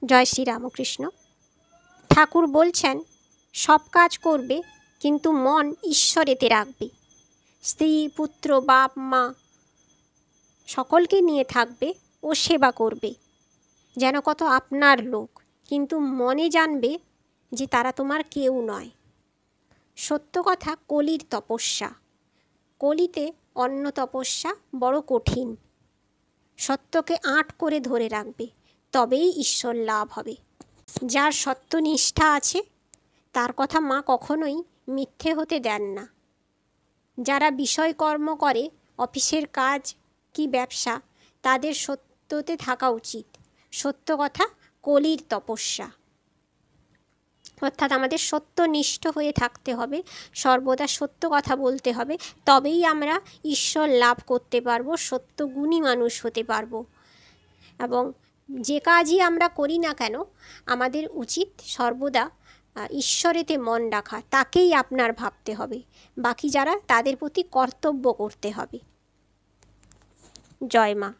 জয় শ্রী রামকৃষ্ণ। ঠাকুর বলছেন সব কাজ করবে কিন্তু মন ঈশ্বরেতে রাখবে। স্ত্রী, পুত্র, বাপ, মা সকলকে নিয়ে থাকবে ও সেবা করবে যেন কত আপনার লোক, কিন্তু মনে জানবে যে তারা তোমার কেউ নয়। সত্য কথা কলির তপস্যা। কলিতে অন্য তপস্যা বড় কঠিন। সত্যকে আঁট করে ধরে রাখবে, তবেই ঈশ্বর লাভ হবে। যার সত্যনিষ্ঠা আছে তার কথা মা কখনোই মিথ্যে হতে দেন না। যারা বিষয়কর্ম করে, অফিসের কাজ কি ব্যবসা, তাদের সত্যতে থাকা উচিত। সত্য কথা কলির তপস্যা। অর্থাৎ আমাদের সত্যনিষ্ঠ হয়ে থাকতে হবে, সর্বদা সত্য কথা বলতে হবে, তবেই আমরা ঈশ্বর লাভ করতে পারবো, সত্যগুণী মানুষ হতে পারবো। এবং যে কাজই আমরা করি না কেন, আমাদের উচিত সর্বদা ঈশ্বরেতে মন রাখা, তাকেই আপনার ভাবতে হবে। বাকি যারা, তাদের প্রতি কর্তব্য করতে হবে। জয় মা।